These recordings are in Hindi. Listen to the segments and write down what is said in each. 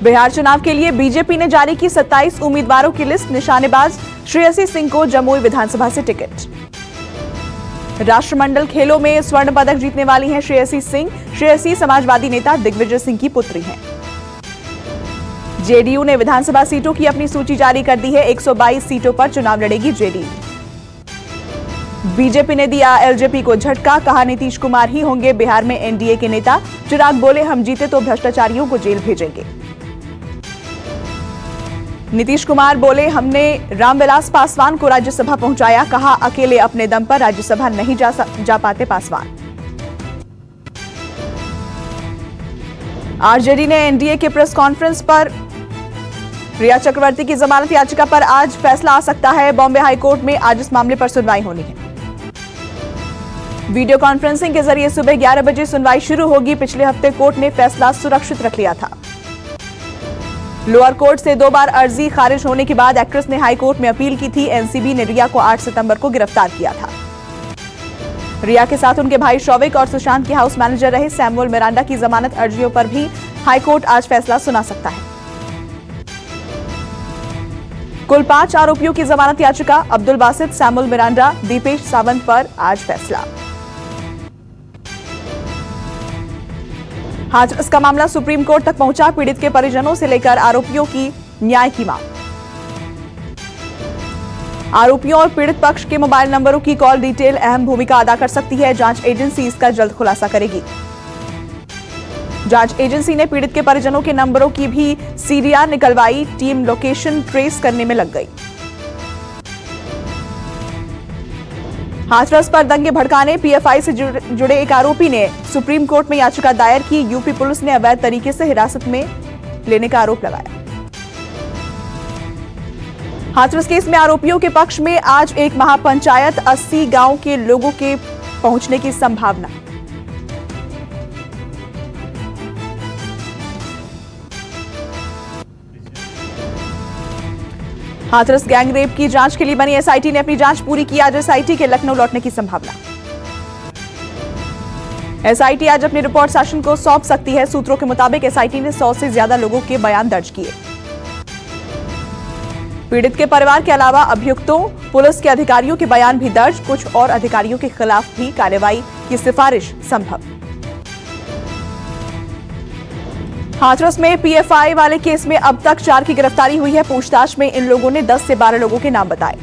बिहार चुनाव के लिए बीजेपी ने जारी की 27 उम्मीदवारों की लिस्ट। निशानेबाज श्रेयसी सिंह को जमुई विधानसभा से टिकट। राष्ट्रमंडल खेलों में स्वर्ण पदक जीतने वाली हैं श्रेयसी सिंह। श्रेयसी समाजवादी नेता दिग्विजय सिंह की पुत्री हैं। जेडीयू ने विधानसभा सीटों की अपनी सूची जारी कर दी है। 122 सीटों पर चुनाव लड़ेगी जेडीयू। बीजेपी ने दिया एलजेपी को झटका, कहा नीतीश कुमार ही होंगे बिहार में एनडीए के नेता। चिराग बोले हम जीते तो भ्रष्टाचारियों को जेल भेजेंगे। नीतीश कुमार बोले हमने रामविलास पासवान को राज्यसभा पहुंचाया, कहा अकेले अपने दम पर राज्यसभा नहीं जा पाते पासवान। आरजेडी ने एनडीए के प्रेस कॉन्फ्रेंस पर रिया चक्रवर्ती की जमानत याचिका पर आज फैसला आ सकता है। बॉम्बे हाईकोर्ट में आज इस मामले पर सुनवाई होनी है। वीडियो कॉन्फ्रेंसिंग के जरिए सुबह 11 बजे सुनवाई शुरू होगी। पिछले हफ्ते कोर्ट ने फैसला सुरक्षित रख लिया था। लोअर कोर्ट से 2 बार अर्जी खारिज होने के बाद एक्ट्रेस ने हाई कोर्ट में अपील की थी। एनसीबी ने रिया को 8 सितंबर को गिरफ्तार किया था। रिया के साथ उनके भाई शौविक और सुशांत के हाउस मैनेजर रहे सैमुअल मिरांडा की जमानत अर्जियों पर भी हाईकोर्ट आज फैसला सुना सकता है। कुल 5 आरोपियों की जमानत याचिका, अब्दुल बासित, सैमुअल मिरांडा, दीपेश सावंत पर आज फैसला। हाथरस का मामला सुप्रीम कोर्ट तक पहुंचा। पीड़ित के परिजनों से लेकर आरोपियों की न्याय की मांग। आरोपियों और पीड़ित पक्ष के मोबाइल नंबरों की कॉल डिटेल अहम भूमिका अदा कर सकती है। जांच एजेंसी इसका जल्द खुलासा करेगी। जांच एजेंसी ने पीड़ित के परिजनों के नंबरों की भी सीडीआर निकलवाई। टीम लोकेशन ट्रेस करने में लग गई। हाथरस पर दंगे भड़काने पीएफआई से जुड़े एक आरोपी ने सुप्रीम कोर्ट में याचिका दायर की। यूपी पुलिस ने अवैध तरीके से हिरासत में लेने का आरोप लगाया। हाथरस केस में आरोपियों के पक्ष में आज एक महापंचायत, 80 गांव के लोगों के पहुंचने की संभावना। हाथरस गैंगरेप की जांच के लिए बनी एसआईटी ने अपनी जांच पूरी की। आज एसआईटी के लखनऊ लौटने की संभावना। एसआईटी आज अपनी रिपोर्ट शासन को सौंप सकती है। सूत्रों के मुताबिक एसआईटी ने 100 से ज्यादा लोगों के बयान दर्ज किए। पीड़ित के परिवार के अलावा अभियुक्तों, पुलिस के अधिकारियों के बयान भी दर्ज। कुछ और अधिकारियों के खिलाफ भी कार्रवाई की सिफारिश संभव। हाथरस में पीएफआई वाले केस में अब तक 4 की गिरफ्तारी हुई है। पूछताछ में इन लोगों ने 10 से 12 लोगों के नाम बताए।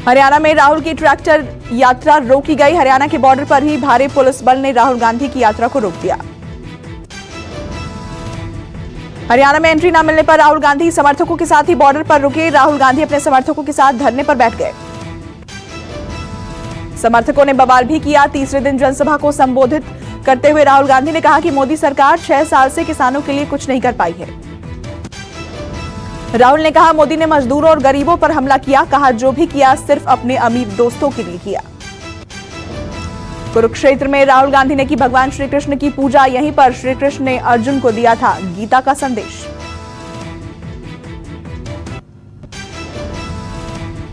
हरियाणा में राहुल की ट्रैक्टर यात्रा रोकी गई। हरियाणा के बॉर्डर पर ही भारी पुलिस बल ने राहुल गांधी की यात्रा को रोक दिया। हरियाणा में एंट्री न मिलने पर राहुल गांधी समर्थकों के साथ ही बॉर्डर पर रुके। राहुल गांधी अपने समर्थकों के साथ धरने पर बैठ गए। समर्थकों ने बवाल भी किया। तीसरे दिन जनसभा को संबोधित करते हुए राहुल गांधी ने कहा कि मोदी सरकार 6 साल से किसानों के लिए कुछ नहीं कर पाई है। राहुल ने कहा मोदी ने मजदूरों और गरीबों पर हमला किया। कहा जो भी किया सिर्फ अपने अमीर दोस्तों के लिए किया। कुरुक्षेत्र में राहुल गांधी ने की भगवान श्री कृष्ण की पूजा। यहीं पर श्री कृष्ण ने अर्जुन को दिया था गीता का संदेश।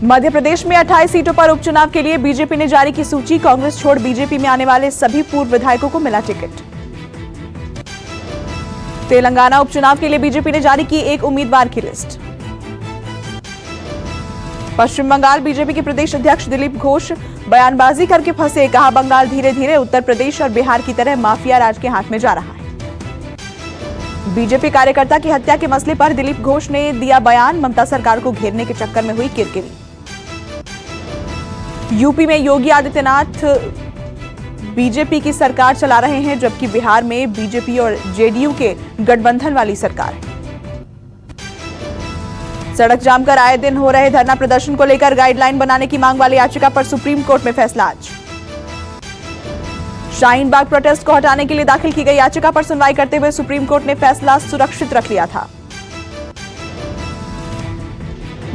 मध्य प्रदेश में 28 सीटों पर उपचुनाव के लिए बीजेपी ने जारी की सूची। कांग्रेस छोड़ बीजेपी में आने वाले सभी पूर्व विधायकों को मिला टिकट। तेलंगाना उपचुनाव के लिए बीजेपी ने जारी की एक उम्मीदवार की लिस्ट। पश्चिम बंगाल बीजेपी के प्रदेश अध्यक्ष दिलीप घोष बयानबाजी करके फंसे। कहा बंगाल धीरे धीरे उत्तर प्रदेश और बिहार की तरह माफिया राज के हाथ में जा रहा है। बीजेपी कार्यकर्ता की हत्या के मसले पर दिलीप घोष ने दिया बयान। ममता सरकार को घेरने के चक्कर में हुई किरकिरी। यूपी में योगी आदित्यनाथ बीजेपी की सरकार चला रहे हैं, जबकि बिहार में बीजेपी और जेडीयू के गठबंधन वाली सरकार है। सड़क जाम कर आए दिन हो रहे धरना प्रदर्शन को लेकर गाइडलाइन बनाने की मांग वाली याचिका पर सुप्रीम कोर्ट में फैसला आज। शाहीन बाग प्रोटेस्ट को हटाने के लिए दाखिल की गई याचिका पर सुनवाई करते हुए सुप्रीम कोर्ट ने फैसला सुरक्षित रख लिया था।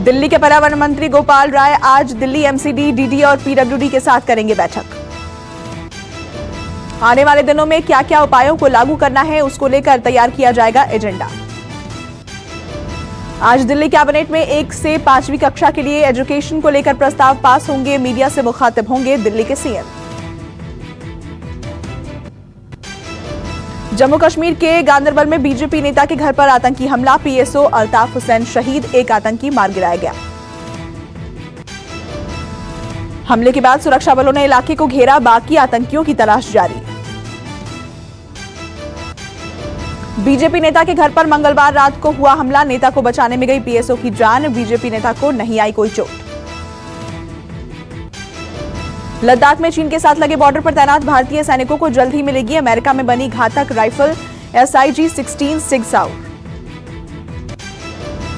दिल्ली के पर्यावरण मंत्री गोपाल राय आज दिल्ली एमसीडी, डीडी और पीडब्ल्यूडी के साथ करेंगे बैठक। आने वाले दिनों में क्या क्या उपायों को लागू करना है उसको लेकर तैयार किया जाएगा एजेंडा। आज दिल्ली कैबिनेट में 1 से 5वीं कक्षा के लिए एजुकेशन को लेकर प्रस्ताव पास होंगे। मीडिया से मुखातिब होंगे दिल्ली के सीएम। जम्मू कश्मीर के गांदरबल में बीजेपी नेता के घर पर आतंकी हमला। पीएसओ अल्ताफ हुसैन शहीद, एक आतंकी मार गिराया गया। हमले के बाद सुरक्षा बलों ने इलाके को घेरा, बाकी आतंकियों की तलाश जारी। बीजेपी नेता के घर पर मंगलवार रात को हुआ हमला। नेता को बचाने में गई पीएसओ की जान, बीजेपी नेता को नहीं आई कोई चोट। लद्दाख में चीन के साथ लगे बॉर्डर पर तैनात भारतीय सैनिकों को जल्द ही मिलेगी अमेरिका में बनी घातक राइफल SIG-16 सिग साउर।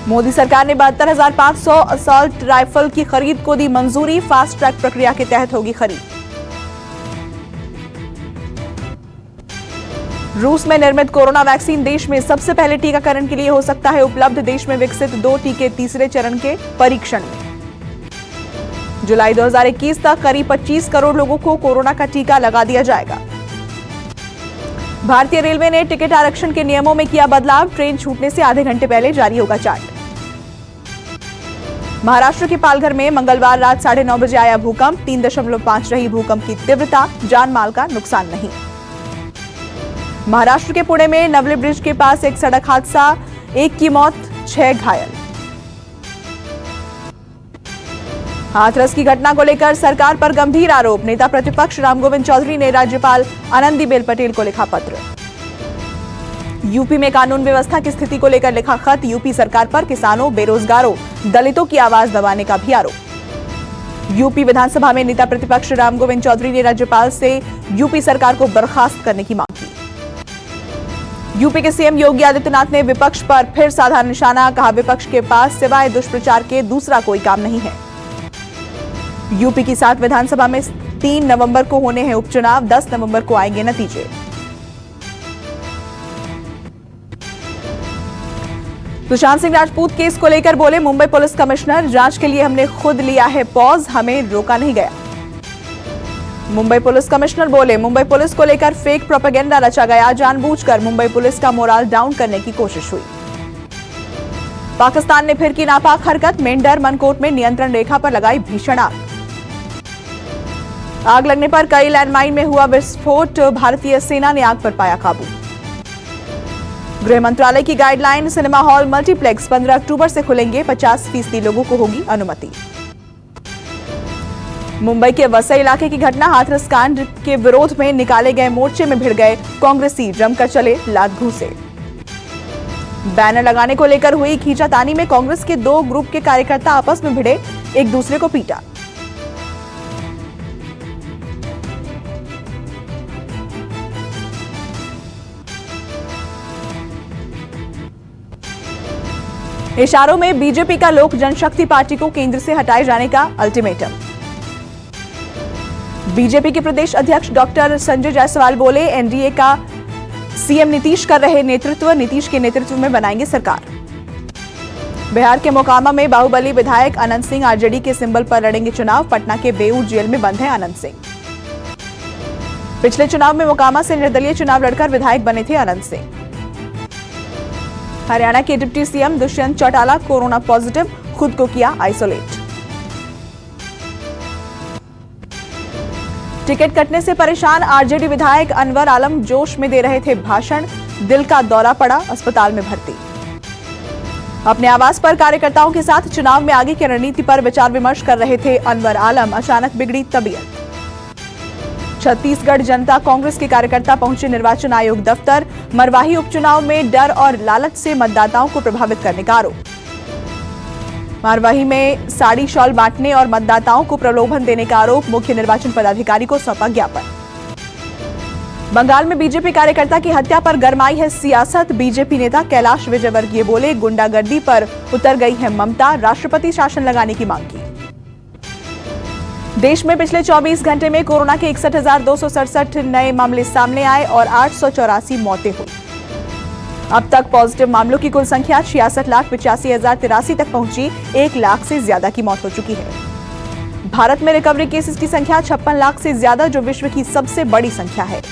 मोदी सरकार ने 72,500 असॉल्ट राइफल की खरीद को दी मंजूरी। फास्ट ट्रैक प्रक्रिया के तहत होगी खरीद। रूस में निर्मित कोरोना वैक्सीन देश में सबसे पहले टीकाकरण के लिए हो सकता है उपलब्ध। देश में विकसित 2 टीके तीसरे चरण के परीक्षण में। जुलाई 2021 तक करीब 25 करोड़ लोगों को कोरोना का टीका लगा दिया जाएगा। भारतीय रेलवे ने टिकट आरक्षण के नियमों में किया बदलाव। ट्रेन छूटने से आधे घंटे पहले जारी होगा चार्ट। महाराष्ट्र के पालघर में मंगलवार रात 9:30 बजे आया भूकंप। 3.5 रही भूकंप की तीव्रता, जान माल का नुकसान नहीं। महाराष्ट्र के पुणे में नवले ब्रिज के पास एक सड़क हादसा, 1 की मौत, 6 घायल। हाथरस की घटना को लेकर सरकार पर गंभीर आरोप। नेता प्रतिपक्ष रामगोविंद चौधरी ने राज्यपाल आनंदीबेन पटेल को लिखा पत्र। यूपी में कानून व्यवस्था की स्थिति को लेकर लिखा खत। यूपी सरकार पर किसानों, बेरोजगारों, दलितों की आवाज दबाने का भी आरोप। यूपी विधानसभा में नेता प्रतिपक्ष रामगोविंद चौधरी ने राज्यपाल से यूपी सरकार को बर्खास्त करने की मांग की। यूपी के सीएम योगी आदित्यनाथ ने विपक्ष पर फिर साधा निशाना। कहा, विपक्ष के पास सिवाय दुष्प्रचार के दूसरा कोई काम नहीं है। यूपी की 7 विधानसभा में 3 नवंबर को होने हैं उपचुनाव। 10 नवंबर को आएंगे नतीजे। सुशांत सिंह राजपूत केस को लेकर बोले मुंबई पुलिस कमिश्नर, जांच के लिए हमने खुद लिया है पॉज, हमें रोका नहीं गया। मुंबई पुलिस कमिश्नर बोले, मुंबई पुलिस को लेकर फेक प्रोपेगेंडा रचा गया। जानबूझकर मुंबई पुलिस का मोराल डाउन करने की कोशिश हुई। पाकिस्तान ने फिर की नापाक हरकत। मेंढर मनकोट में नियंत्रण रेखा पर लगाई भीषण आग। आग लगने पर कई लैंडमाइन में हुआ विस्फोट। भारतीय सेना ने आग पर पाया काबू। गृह मंत्रालय की गाइडलाइन, सिनेमा हॉल, मल्टीप्लेक्स 15 अक्टूबर से खुलेंगे। 50% लोगों को होगी अनुमति। मुंबई के वसई इलाके की घटना। हाथरस कांड के विरोध में निकाले गए मोर्चे में भिड़ गए कांग्रेसी, जमकर चले लात घूंसे। बैनर लगाने को लेकर हुई खींचातानी में कांग्रेस के 2 ग्रुप के कार्यकर्ता आपस में भिड़े, एक दूसरे को पीटा। इशारों में बीजेपी का लोक जनशक्ति पार्टी को केंद्र से हटाए जाने का अल्टीमेटम। बीजेपी के प्रदेश अध्यक्ष डॉक्टर संजय जायसवाल बोले, एनडीए का सीएम नीतीश कर रहे नेतृत्व, नीतीश के नेतृत्व में बनाएंगे सरकार। बिहार के मोकामा में बाहुबली विधायक अनंत सिंह आरजेडी के सिंबल पर लड़ेंगे चुनाव। पटना के बेऊर जेल में बंद है अनंत सिंह। पिछले चुनाव में मोकामा से निर्दलीय चुनाव लड़कर विधायक बने थे अनंत सिंह। हरियाणा के deputy CM Dushyant Chautala corona positive, खुद को किया आइसोलेट। टिकट कटने से परेशान आरजेडी विधायक अनवर आलम जोश में दे रहे थे भाषण। दिल का दौरा पड़ा, अस्पताल में भर्ती। अपने आवास पर कार्यकर्ताओं के साथ चुनाव में आगे की रणनीति पर विचार विमर्श कर रहे थे अनवर आलम। अचानक बिगड़ी तबीयत। छत्तीसगढ़ जनता कांग्रेस के कार्यकर्ता पहुंचे निर्वाचन आयोग दफ्तर। मरवाही उपचुनाव में डर और लालच से मतदाताओं को प्रभावित करने का आरोप। मरवाही में साड़ी शॉल बांटने और मतदाताओं को प्रलोभन देने का आरोप। मुख्य निर्वाचन पदाधिकारी को सौंपा ज्ञापन। बंगाल में बीजेपी कार्यकर्ता की हत्या पर गरमाई है सियासत। बीजेपी नेता कैलाश विजयवर्गीय बोले, गुंडागर्दी पर उतर गई है ममता, राष्ट्रपति शासन लगाने की मांग की। देश में पिछले 24 घंटे में कोरोना के 61,267 नए मामले सामने आए और 884 मौतें हुई। अब तक पॉजिटिव मामलों की कुल संख्या 66,85,083 तक पहुंची। 1 लाख से ज्यादा की मौत हो चुकी है। भारत में रिकवरी केसेस की संख्या 56 लाख से ज्यादा, जो विश्व की सबसे बड़ी संख्या है।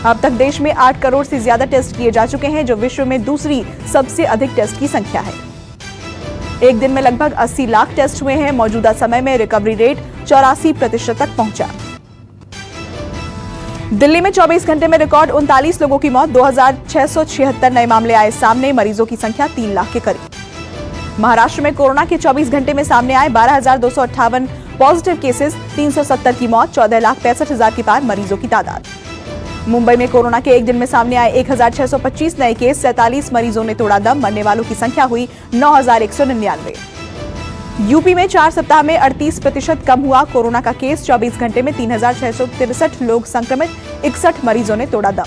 अब तक देश में 8 करोड़ से ज्यादा टेस्ट किए जा चुके हैं, जो विश्व में दूसरी सबसे अधिक टेस्ट की संख्या है। एक दिन में लगभग 80 लाख टेस्ट हुए हैं। मौजूदा समय में रिकवरी रेट 84% तक पहुंचा। दिल्ली में 24 घंटे में रिकॉर्ड 39 लोगों की मौत, 2676 नए मामले आए सामने, मरीजों की संख्या 3 लाख के करीब। महाराष्ट्र में कोरोना के 24 घंटे में सामने आए 12,258 पॉजिटिव केसेस, 370 की मौत, 14,65,000 के पार मरीजों की तादाद। मुंबई में कोरोना के एक दिन में सामने आए 1,625 नए केस, 47 मरीजों ने तोड़ा दम, मरने वालों की संख्या हुई 9,199। यूपी में 4 सप्ताह में 38% कम हुआ कोरोना का केस, 24 घंटे में 3,663 लोग संक्रमित, 61 मरीजों ने तोड़ा दम।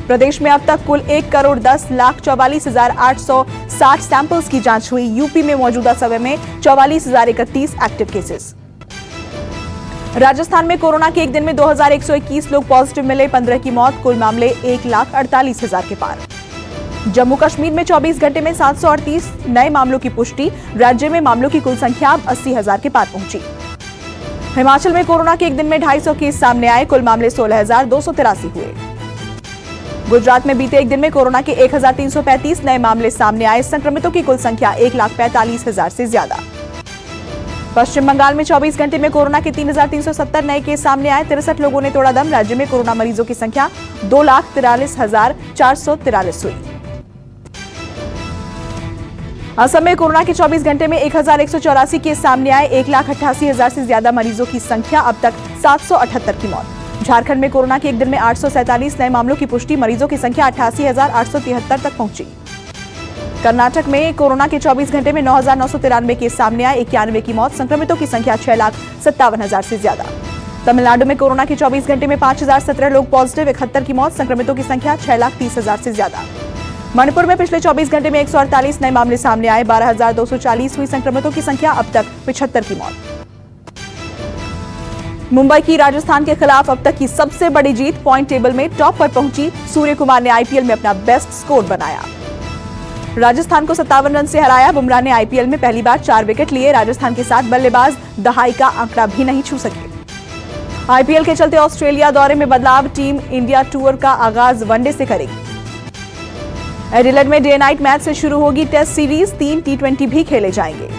प्रदेश में अब तक कुल 1,10,44,860 सैंपल्स की जांच हुई। यूपी में मौजूदा समय में 44,031 एक्टिव केसेस। राजस्थान में कोरोना के एक दिन में 2,121 लोग पॉजिटिव मिले, 15 की मौत, कुल मामले 1,48,000 के पार। जम्मू कश्मीर में 24 घंटे में 738 नए मामलों की पुष्टि, राज्य में मामलों की कुल संख्या अब 80,000 के पार पहुंची। हिमाचल में कोरोना के एक दिन में 250 केस सामने आए, कुल मामले 16,283 हुए। गुजरात में बीते एक दिन में कोरोना के 1,335 नए मामले सामने आए, संक्रमितों की कुल संख्या 1,45,000 से ज्यादा। पश्चिम बंगाल में 24 घंटे में कोरोना के 3,370 नए केस सामने आए, 63 लोगों ने तोड़ा दम, राज्य में कोरोना मरीजों की संख्या 2,43,443 हुई। असम में कोरोना के 24 घंटे में 1,184 केस सामने आए, 1,88,000 से ज्यादा मरीजों की संख्या, अब तक 778 की मौत। झारखंड में कोरोना के एक दिन में 847 नए मामलों की पुष्टि, मरीजों की संख्या 88,873 तक पहुंची। कर्नाटक में कोरोना के 24 घंटे में 9,993 केस सामने आए, 91 की मौत, संक्रमितों की संख्या 6,57,000 से ज्यादा। तमिलनाडु में कोरोना के 24 घंटे में 5,017 लोग पॉजिटिव, 71 की मौत, संक्रमितों की संख्या 6,30,000 से ज्यादा। मणिपुर में पिछले 24 घंटे में 148 नए मामले सामने आए, 12,240 हुई संक्रमितों की संख्या, अब तक 75 की मौत। मुंबई की राजस्थान के खिलाफ अब तक की सबसे बड़ी जीत, पॉइंट टेबल में टॉप पर पहुंची। सूर्य कुमार ने आईपीएल में अपना बेस्ट स्कोर बनाया, राजस्थान को 57 रन से हराया। बुमराह ने आईपीएल में पहली बार 4 विकेट लिए, राजस्थान के साथ बल्लेबाज दहाई का आंकड़ा भी नहीं छू सके। आईपीएल के चलते ऑस्ट्रेलिया दौरे में बदलाव, टीम इंडिया टूर का आगाज वनडे से करेगी। एडिलेड में डे नाइट मैच से शुरू होगी टेस्ट सीरीज, 3 T20 भी खेले जाएंगे।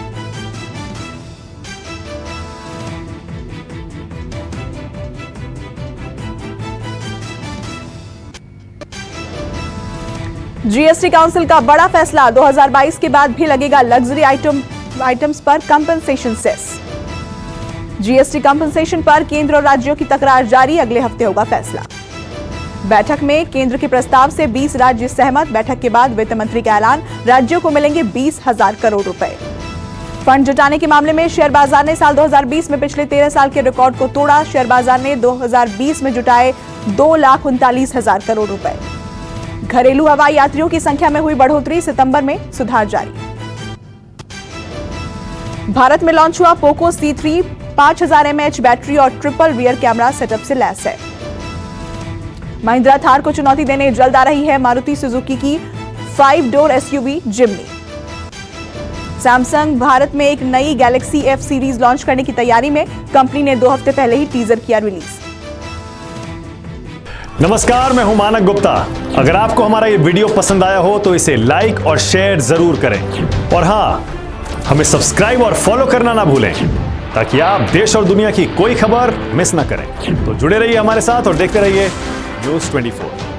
जीएसटी काउंसिल का बड़ा फैसला, 2022 के बाद भी लगेगा लग्जरी आइटम्स पर कंपनसेशन सेस। जीएसटी कंपनसेशन पर केंद्र और राज्यों की तकरार जारी, अगले हफ्ते होगा फैसला। बैठक में केंद्र के प्रस्ताव से 20 राज्य सहमत, बैठक के बाद वित्त मंत्री का ऐलान, राज्यों को मिलेंगे 20,000 करोड़ रुपए। फंड जुटाने के मामले में शेयर बाजार ने साल 2020 में पिछले 13 साल के रिकॉर्ड को तोड़ा। शेयर बाजार ने 2020 में जुटाए 2,39,000 करोड़ रुपए। घरेलू हवाई यात्रियों की संख्या में हुई बढ़ोतरी, सितंबर में सुधार जारी। भारत में लॉन्च हुआ पोको C3, 5000 mAh बैटरी और ट्रिपल रियर कैमरा सेटअप से लैस है। महिंद्रा थार को चुनौती देने जल्द आ रही है मारुति सुजुकी की 5 door SUV Jimny. Samsung Bharat में एक नई गैलेक्सी F सीरीज लॉन्च करने की तैयारी में, कंपनी ने 2 हफ्ते पहले ही टीजर किया रिलीज। नमस्कार, मैं हूं मानक गुप्ता। अगर आपको हमारा ये वीडियो पसंद आया हो तो इसे लाइक और शेयर जरूर करें, और हां, हमें सब्सक्राइब और फॉलो करना ना भूलें ताकि आप देश और दुनिया की कोई खबर मिस ना करें। तो जुड़े रहिए हमारे साथ और देखते रहिए News 24।